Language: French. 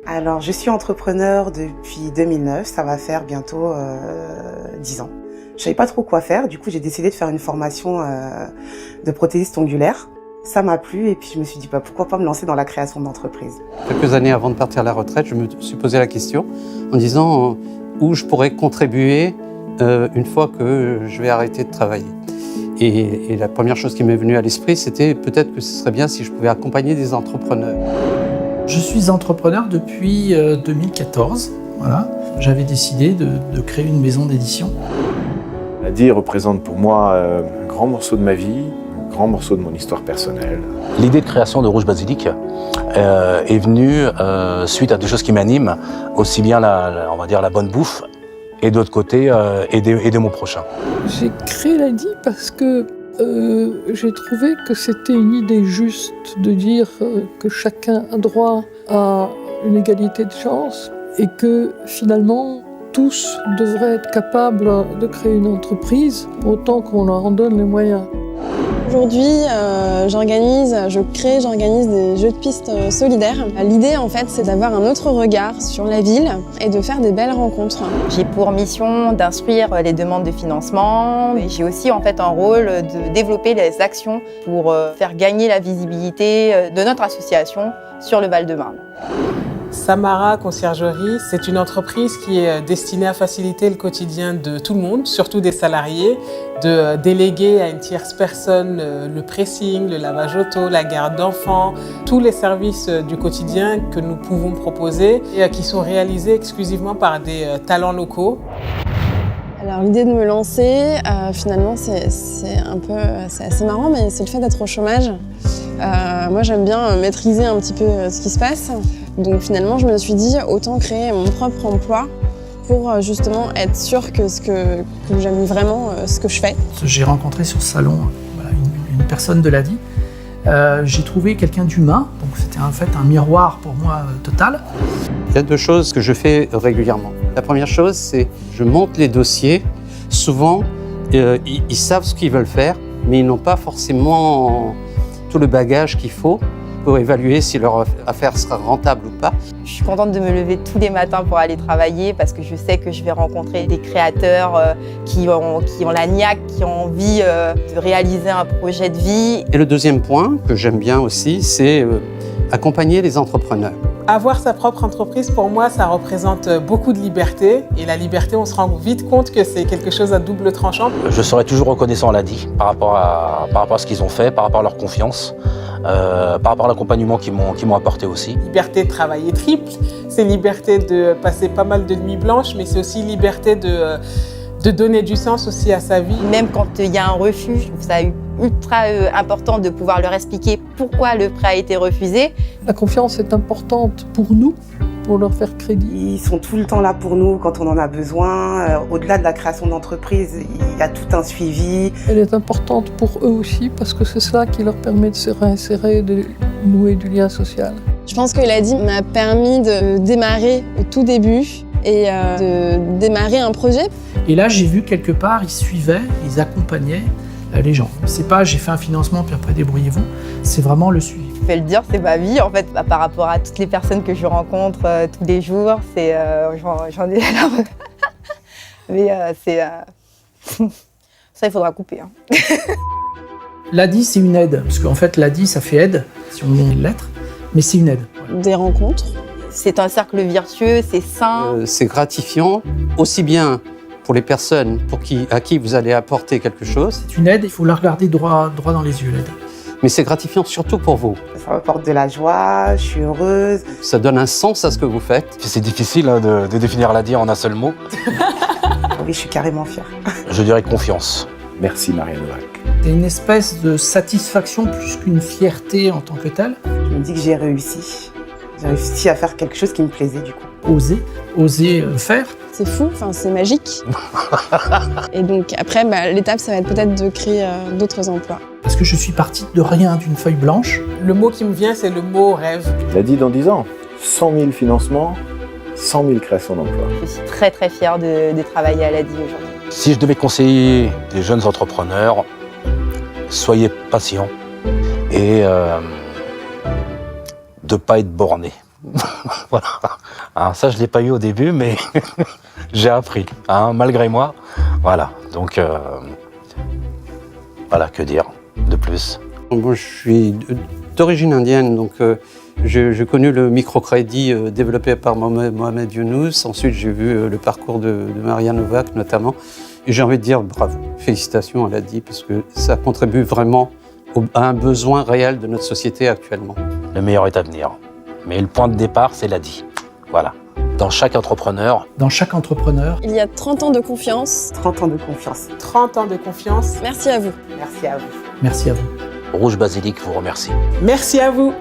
Alors, je suis entrepreneur depuis 2009, ça va faire bientôt 10 ans. Je savais pas trop quoi faire, du coup j'ai décidé de faire une formation de prothésiste ongulaire. Ça m'a plu et puis je me suis dit pourquoi pas me lancer dans la création d'entreprise. Quelques années avant de partir à la retraite, je me suis posé la question en disant où je pourrais contribuer une fois que je vais arrêter de travailler. Et la première chose qui m'est venue à l'esprit, c'était peut-être que ce serait bien si je pouvais accompagner des entrepreneurs. Je suis entrepreneur depuis 2014. Voilà. J'avais décidé de créer une maison d'édition. Ladi représente pour moi un grand morceau de ma vie, un grand morceau de mon histoire personnelle. L'idée de création de Rouge Basilic est venue suite à des choses qui m'animent, aussi bien on va dire la bonne bouffe, et d'autre côté, aider mon prochain. J'ai créé Ladi parce que j'ai trouvé que c'était une idée juste de dire que chacun a droit à une égalité de chance et que finalement tous devraient être capables de créer une entreprise autant qu'on leur en donne les moyens. Aujourd'hui, j'organise des jeux de piste solidaires. L'idée, en fait, c'est d'avoir un autre regard sur la ville et de faire des belles rencontres. J'ai pour mission d'instruire les demandes de financement et j'ai aussi en fait un rôle de développer les actions pour faire gagner la visibilité de notre association sur le Val-de-Marne. Samara Conciergerie, c'est une entreprise qui est destinée à faciliter le quotidien de tout le monde, surtout des salariés, de déléguer à une tierce personne le pressing, le lavage auto, la garde d'enfants, tous les services du quotidien que nous pouvons proposer et qui sont réalisés exclusivement par des talents locaux. Alors l'idée de me lancer, finalement c'est assez marrant, mais c'est le fait d'être au chômage. Moi j'aime bien maîtriser un petit peu ce qui se passe, donc finalement je me suis dit autant créer mon propre emploi pour justement être sûre que j'aime vraiment ce que je fais. J'ai rencontré sur ce salon une personne de Ladi. J'ai trouvé quelqu'un d'humain, donc c'était en fait un miroir pour moi total. Il y a deux choses que je fais régulièrement. La première chose, c'est je monte les dossiers. Souvent, ils savent ce qu'ils veulent faire, mais ils n'ont pas forcément tout le bagage qu'il faut pour évaluer si leur affaire sera rentable ou pas. Je suis contente de me lever tous les matins pour aller travailler parce que je sais que je vais rencontrer des créateurs qui ont la niaque, qui ont envie de réaliser un projet de vie. Et le deuxième point que j'aime bien aussi, c'est accompagner les entrepreneurs. Avoir sa propre entreprise, pour moi, ça représente beaucoup de liberté. Et la liberté, on se rend vite compte que c'est quelque chose à double tranchant. Je serai toujours reconnaissant à Ladi par rapport à ce qu'ils ont fait, par rapport à leur confiance, par rapport à l'accompagnement qu'ils m'ont apporté aussi. Liberté de travailler triple, c'est liberté de passer pas mal de nuits blanches, mais c'est aussi liberté de donner du sens aussi à sa vie. Même quand il y a un refus, je trouve ça ultra important de pouvoir leur expliquer pourquoi le prêt a été refusé. La confiance est importante pour nous, pour leur faire crédit. Ils sont tout le temps là pour nous quand on en a besoin. Au-delà de la création d'entreprise, il y a tout un suivi. Elle est importante pour eux aussi parce que c'est ça qui leur permet de se réinsérer, de nouer du lien social. Je pense que Ladi m'a permis de démarrer au tout début et de démarrer un projet. Et là, j'ai vu quelque part, ils suivaient, ils accompagnaient les gens. C'est pas j'ai fait un financement puis après débrouillez-vous, c'est vraiment le suivi. Je vais le dire, c'est ma vie en fait, par rapport à toutes les personnes que je rencontre tous les jours, c'est j'en ai larmes. Mais c'est ça il faudra couper. Hein. Ladi, c'est une aide, parce qu'en fait Ladi, ça fait aide, si on met une lettre, mais c'est une aide. Des rencontres. C'est un cercle vertueux, c'est sain. C'est gratifiant, aussi bien pour les personnes à qui vous allez apporter quelque chose. C'est une aide, il faut la regarder droit dans les yeux, l'aide. Mais c'est gratifiant surtout pour vous. Ça m'apporte de la joie, je suis heureuse. Ça donne un sens à ce que vous faites. C'est difficile hein, de définir Ladi en un seul mot. Oui, je suis carrément fière. Je dirais confiance. Merci Marianne Ouac. C'est une espèce de satisfaction plus qu'une fierté en tant que telle. Je me dis que j'ai réussi. J'ai réussi à faire quelque chose qui me plaisait du coup. Oser faire. C'est fou, c'est magique. Et donc après, l'étape, ça va être peut-être de créer d'autres emplois. Parce que je suis partie de rien, d'une feuille blanche. Le mot qui me vient, c'est le mot rêve. Ladi dans 10 ans, 100 000 financements, 100 000 créations d'emplois. Je suis très très fière de travailler à Ladi aujourd'hui. Si je devais conseiller des jeunes entrepreneurs, soyez patients et de ne pas être bornés. Voilà. Alors ça, je ne l'ai pas eu au début, mais j'ai appris, hein, malgré moi. Voilà, donc voilà, que dire de plus. Moi, je suis d'origine indienne, donc j'ai connu le microcrédit développé par Mohamed Younous. Ensuite, j'ai vu le parcours de Maria Novak, notamment. Et j'ai envie de dire bravo, félicitations à l'ADI, parce que ça contribue vraiment à un besoin réel de notre société actuellement. Le meilleur est à venir. Mais le point de départ, c'est l'ADI. Voilà. Dans chaque entrepreneur, Il y a 30 ans de confiance. 30 ans de confiance. 30 ans de confiance. Merci à vous. Merci à vous. Merci à vous. Rouge Basilic vous remercie. Merci à vous.